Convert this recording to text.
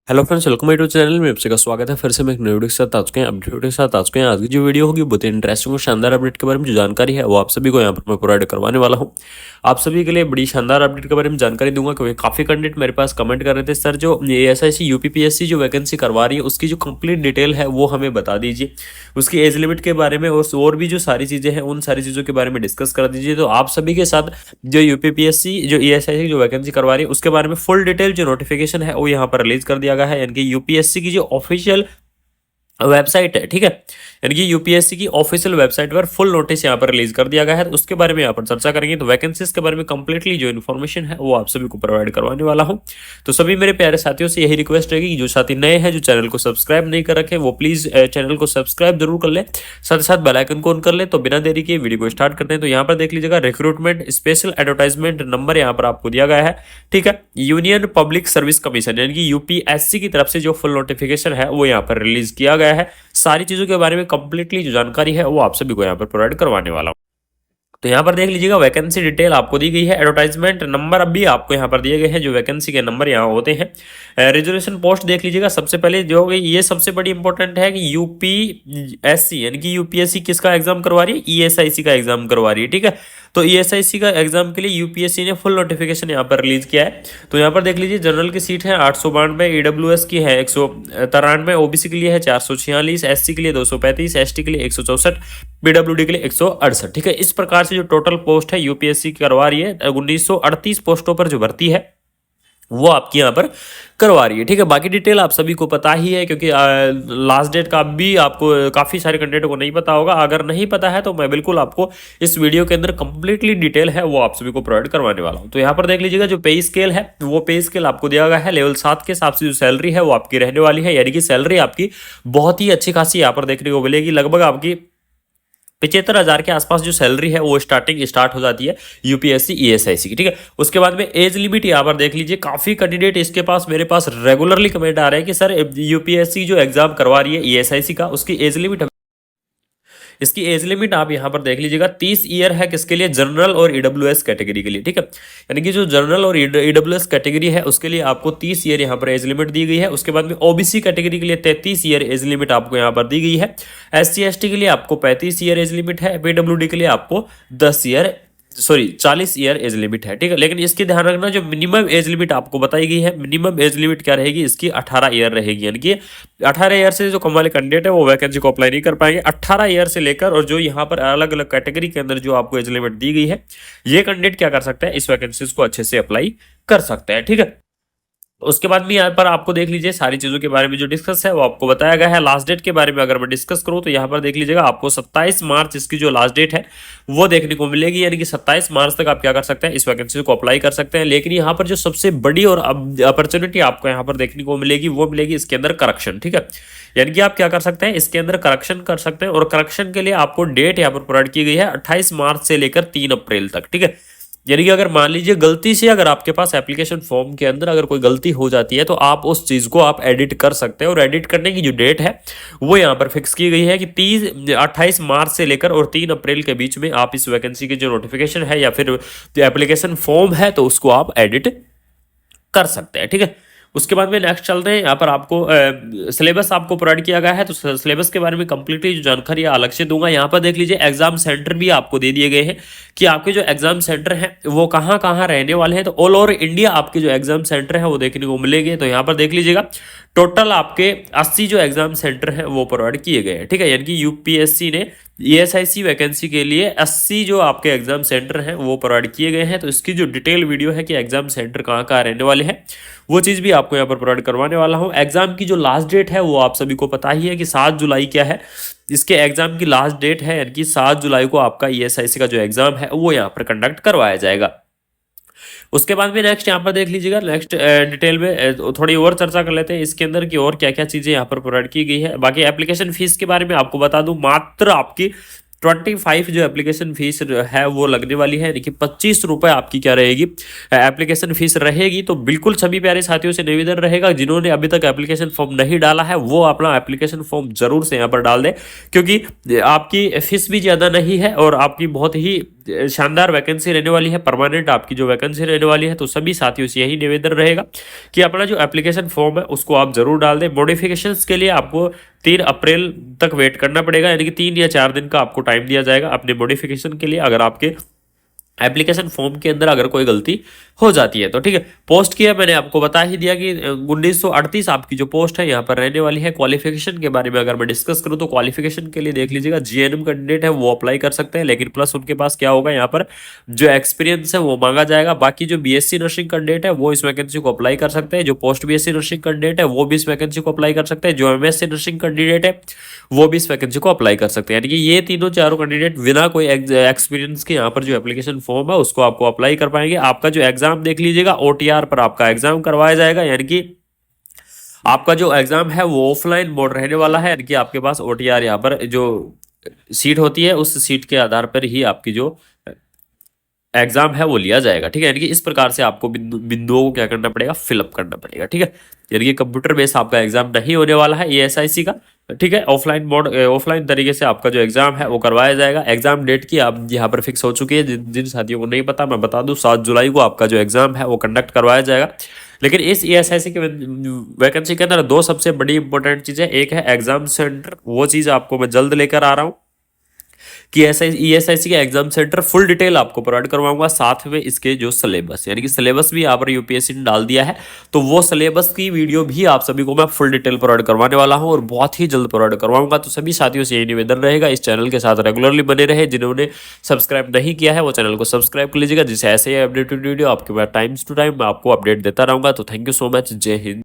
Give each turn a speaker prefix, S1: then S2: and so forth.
S1: Hello friends, welcome my YouTube channel में आपका स्वागत है। फिर से मैं एक नई वीडियो के साथ आ चुके हैं अपडेट के साथ आ चुके हैं। आज की जो वीडियो होगी बहुत ही इंटरेस्टिंग और शानदार अपडेट के बारे में जो जानकारी है वो आप सभी को यहाँ पर मैं प्रोवाइड करवाने वाला हूँ। आप सभी के लिए बड़ी शानदार अपडेट के बारे में जानकारी दूंगा, क्योंकि काफी कैंडिडेट मेरे पास कमेंट कर रहे थे, सर जो एएसआईसी यूपीपीएससी जो वैकेंसी करवा रही है उसकी जो कंप्लीट डिटेल है वो हमें बता दीजिए, उसकी एज लिमिट के बारे में और भी जो सारी चीजें हैं उन सारी चीजों के बारे में डिस्कस कर दीजिए। तो आप सभी के साथ जो यूपीपीएससी जो एएसआईसी जो वैकेंसी करवा रही है उसके बारे में फुल डिटेल जो नोटिफिकेशन है वो यहाँ पर रिलीज कर दिया गया है, यानी कि यूपीएससी की जो ऑफिशियल वेबसाइट है, ठीक है, यानी कि यूपीएससी की ऑफिशियल वेबसाइट पर फुल नोटिस यहाँ पर रिलीज कर दिया गया है। तो उसके बारे में यहाँ पर चर्चा करेंगे। तो वैकेंसीज के बारे में कंप्लीटली जो इन्फॉर्मेशन है वो आप सभी को प्रोवाइड करवाने वाला हूँ। तो सभी मेरे प्यारे साथियों से यही रिक्वेस्ट रहेगी कि जो साथी नए हैं, जो चैनल को सब्सक्राइब नहीं कर रखे, वो प्लीज चैनल को सब्सक्राइब जरूर कर ले, साथ ही साथ बेल आइकन को ऑन कर ले। तो बिना देरी के वीडियो को स्टार्ट करते हैं। तो यहाँ पर देख लीजिएगा, रिक्रूटमेंट स्पेशल एडवर्टाइजमेंट नंबर यहाँ पर आपको दिया गया है, ठीक है। यूनियन पब्लिक सर्विस कमीशन यानी कि यूपीएससी की तरफ से जो फुल नोटिफिकेशन है वो यहाँ पर रिलीज किया गया है। सारी चीजों के बारे में कंप्लीटली जो जानकारी है वो आप सभी को यहाँ पर प्रोवाइड करवाने वाला हूँ। तो यहाँ पर देख लीजिएगा, वैकेंसी डिटेल आपको दी गई है, एडवर्टाइजमेंट नंबर अब भी आपको यहाँ पर दिए गए हैं, जो वैकेंसी के नंबर यहाँ होते हैं। रिजर्वेशन पोस्ट देख लीजिएगा, सबसे पहले जो ये सबसे बड़ी इंपॉर्टेंट है कि यूपीएससी यानी कि यूपीएससी किसका एग्जाम करवा रही है, ईएसआईसी का एग्जाम करवा रही है, ठीक है। तो ईएसआईसी का एग्जाम के लिए यूपीएससी ने फुल नोटिफिकेशन यहाँ पर रिलीज किया है। तो यहाँ पर देख लीजिए, जनरल की सीट है 892, ईडब्ल्यूएस की है 193, ओबीसी के लिए है 446, एससी के लिए 235, एसटी के लिए 164, पीडब्ल्यूडी के लिए 168, ठीक है। इस प्रकार से जो टोटल पोस्ट है यूपीएससी करवा रही है, 1938 पोस्टों पर जो भर्ती है वो आपकी यहाँ पर करवा रही है, ठीक है। बाकी डिटेल आप सभी को पता ही है, क्योंकि लास्ट डेट का भी आपको काफी सारे कैंडिडेट को नहीं पता होगा। अगर नहीं पता है तो मैं बिल्कुल आपको इस वीडियो के अंदर कंप्लीटली डिटेल है वो आप सभी को प्रोवाइड करवाने वाला हूँ। तो यहाँ पर देख लीजिएगा, जो पे स्केल है वो पे स्केल आपको दिया गया है लेवल 7 के हिसाब से। जो सैलरी है वो आपकी रहने वाली है, यानी कि सैलरी आपकी बहुत ही अच्छी खासी यहाँ पर देखने को मिलेगी। लगभग आपकी 75,000 के आसपास जो सैलरी है वो स्टार्ट हो जाती है यूपीएससी ईएसआईसी की, ठीक है। उसके बाद में एज लिमिट यहाँ पर देख लीजिए, काफी कैंडिडेट इसके पास मेरे पास रेगुलरली कमेंट आ रहे हैं कि सर यूपीएससी जो एग्जाम करवा रही है ईएसआईसी का, उसकी एज लिमिट, इसकी एज लिमिट आप यहां पर देख लीजिएगा 30 ईयर है, किसके लिए, जनरल और ईडब्ल्यूएस कैटेगरी के लिए, ठीक है। यानी कि जो जनरल और ईडब्ल्यूएस कैटेगरी है उसके लिए आपको 30 ईयर यहां पर एज लिमिट दी गई है। उसके बाद में ओबीसी कैटेगरी के लिए 33 ईयर एज लिमिट आपको यहां पर दी गई है। एससी एसटी के लिए आपको 35 ईयर एज लिमिट है। पीडब्ल्यूडी के लिए आपको 40 ईयर एज लिमिट है, ठीक है। लेकिन इसकी ध्यान रखना, जो मिनिमम एज लिमिट आपको बताई गई है, मिनिमम एज लिमिट क्या रहेगी, इसकी 18 ईयर रहेगी। यानी कि 18 ईयर से जो कम वाले कैंडिडेट है वो वैकेंसी को अप्लाई नहीं कर पाएंगे। 18 ईयर से लेकर, और जो यहाँ पर अलग अलग कैटेगरी के अंदर जो आपको एज लिमिट दी गई है, ये कैंडिडेट क्या कर सकते हैं, इस वैकेंसीज को अच्छे से अप्लाई कर सकते हैं, ठीक है। उसके बाद भी यहाँ पर आपको देख लीजिए, सारी चीजों के बारे में जो डिस्कस है वो आपको बताया गया है। लास्ट डेट के बारे में अगर मैं डिस्कस करूं तो यहाँ पर देख लीजिएगा, आपको 27 मार्च इसकी जो लास्ट डेट है वो देखने को मिलेगी। यानी कि 27 मार्च तक आप क्या कर सकते हैं, इस वैकेंसी को अप्लाई कर सकते हैं। लेकिन यहाँ पर जो सबसे बड़ी और अपॉर्चुनिटी आपको यहाँ पर देखने को मिलेगी वो मिलेगी इसके अंदर करेक्शन, ठीक है। यानी कि आप क्या कर सकते हैं, इसके अंदर करेक्शन कर सकते हैं, और करेक्शन के लिए आपको डेट यहाँ पर प्रोवाइड की गई है 28 मार्च से लेकर 3 अप्रैल तक, ठीक है। यानी कि अगर मान लीजिए गलती से अगर आपके पास एप्लीकेशन फॉर्म के अंदर अगर कोई गलती हो जाती है तो आप उस चीज को आप एडिट कर सकते हैं, और एडिट करने की जो डेट है वो यहाँ पर फिक्स की गई है कि 28 मार्च से लेकर और 3 अप्रैल के बीच में आप इस वैकेंसी की जो नोटिफिकेशन है या फिर जो एप्लीकेशन फॉर्म है तो उसको आप एडिट कर सकते हैं, ठीक है। उसके बाद में नेक्स्ट चलते हैं, यहाँ पर आपको सिलेबस आपको प्रोवाइड किया गया है। तो सिलेबस के बारे में कंप्लीटली जो जानकारी अलग से दूंगा। यहाँ पर देख लीजिए, एग्जाम सेंटर भी आपको दे दिए गए हैं कि आपके जो एग्जाम सेंटर हैं वो कहाँ कहाँ रहने वाले हैं। तो ऑल ओवर इंडिया आपके जो एग्जाम सेंटर है वो देखने को मिलेंगे। तो यहाँ पर देख लीजिएगा, टोटल आपके 80 जो एग्जाम सेंटर हैं वो प्रोवाइड किए गए हैं, ठीक है। यानी कि यूपीएससी ने ईएसआईसी वैकेंसी के लिए 80 जो आपके एग्जाम सेंटर हैं वो प्रोवाइड किए गए हैं। तो इसकी जो डिटेल वीडियो है कि एग्जाम सेंटर कहाँ कहाँ रहने वाले हैं, वो चीज़ भी आपको यहाँ पर प्रोवाइड करवाने वाला हूँ। एग्जाम की जो लास्ट डेट है वो आप सभी को पता ही है कि 7 जुलाई क्या है, इसके एग्जाम की लास्ट डेट है। यानी कि 7 जुलाई को आपका ईएसआईसी का जो एग्जाम है वो यहाँ पर कंडक्ट करवाया जाएगा। उसके बाद में नेक्स्ट यहाँ पर देख लीजिएगा, नेक्स्ट डिटेल में थोड़ी और चर्चा कर लेते हैं इसके अंदर की और क्या क्या चीजें यहाँ पर प्रोवाइड की गई है। बाकी एप्लीकेशन फीस के बारे में आपको बता दूं, मात्र आपकी 25 जो एप्लीकेशन फीस है वो लगने वाली है। देखिए 25 रुपए आपकी क्या रहेगी, एप्लीकेशन फीस रहेगी। तो बिल्कुल सभी प्यारे साथियों से निवेदन रहेगा, जिन्होंने अभी तक एप्लीकेशन फॉर्म नहीं डाला है वो अपना एप्लीकेशन फॉर्म जरूर से यहाँ पर डाल दें, क्योंकि आपकी फीस भी ज़्यादा नहीं है और आपकी बहुत ही शानदार वैकेंसी रहने वाली है, परमानेंट आपकी जो वैकेंसी रहने वाली है। तो सभी साथियों से यही निवेदन रहेगा कि अपना जो एप्लीकेशन फॉर्म है उसको आप जरूर डाल दें। मॉडिफिकेशंस के लिए आपको 3 अप्रैल तक वेट करना पड़ेगा, यानी कि 3 या 4 दिन का आपको टाइम दिया जाएगा अपने मॉडिफिकेशन के लिए, अगर आपके एप्लीकेशन फॉर्म के अंदर अगर कोई गलती हो जाती है तो। ठीक है, पोस्ट किया मैंने आपको बता ही दिया कि 1938 आपकी जो पोस्ट है यहाँ पर रहने वाली है। क्वालिफिकेशन के बारे में अगर मैं डिस्कस करूँ तो क्वालिफिकेशन के लिए देख लीजिएगा, जीएनएम कैंडिडेट है वो अप्लाई कर सकते हैं, लेकिन प्लस उनके पास क्या होगा यहाँ पर जो एक्सपीरियंस है वो मांगा जाएगा। बाकी जो बीएससी नर्सिंग कैंडिडेट है वो इस वैकेंसी को अप्लाई कर सकते हैं, जो पोस्ट बीएससी नर्सिंग कैंडिडेट है वो भी इस वैकेंसी को अप्लाई कर सकते हैं, जो एमएससी नर्सिंग कैंडिडेट है वो भी इस वैकेंसी को अप्लाई कर सकते हैं। यानी कि ये तीनों चारों कैंडिडेट बिना कोई एक्सपीरियंस के यहाँ पर जो एप्लीकेशन फॉर्म है उसको आपको अप्लाई कर पाएंगे। आपका जो एग्जाम देख लीजिएगा, ओटीआर पर आपका एग्जाम करवाया जाएगा, यानी कि आपका जो एग्जाम है वो ऑफलाइन मोड रहने वाला है, यानी कि आपके पास ओटीआर यहाँ पर जो सीट होती है उस सीट के आधार पर ही आपकी जो एग्जाम है वो लिया जाएगा। ठीक है, यानी कि इस प्रकार से आपको बिंदुओं को क्या करना पड़ेगा, फिलअप करना पड़ेगा। ठीक है, यानी कि कंप्यूटर बेस्ड आपका एग्जाम नहीं होने वाला है एएसआईसी का। ठीक है, ऑफलाइन मोड ऑफलाइन तरीके से आपका जो एग्जाम है वो करवाया जाएगा। एग्जाम डेट की आप यहाँ पर फिक्स हो चुकी है, जिन साथियों को नहीं पता मैं बता दूं, 7 जुलाई को आपका जो एग्जाम है वो कंडक्ट करवाया जाएगा। लेकिन इस एएसआईसी के वैकेंसी के अंदर 2 सबसे बड़ी इंपॉर्टेंट चीजें, एक है एग्जाम सेंटर, वो चीज आपको मैं जल्द लेकर आ रहा हूँ कि ईएसआईसी का एग्जाम सेंटर फुल डिटेल आपको प्रोवाइड करवाऊंगा, साथ में इसके जो सिलेबस यानी कि सिलेबस भी यहाँ पर यूपीएससी ने डाल दिया है, तो वो सिलेबस की वीडियो भी आप सभी को मैं फुल डिटेल प्रोवाइड करवाने वाला हूँ और बहुत ही जल्द प्रोवाइड करवाऊंगा। तो सभी साथियों से यही निवेदन रहेगा, इस चैनल के साथ रेगुलरली बने रहे। जिन्होंने सब्सक्राइब नहीं किया है वो चैनल को सब्सक्राइब कर लीजिएगा, जिससे ऐसे ही अपडेटेड वीडियो आपके पास टाइम्स टू टाइम मैं आपको अपडेट देता रहूंगा। तो थैंक यू सो मच, जय हिंद।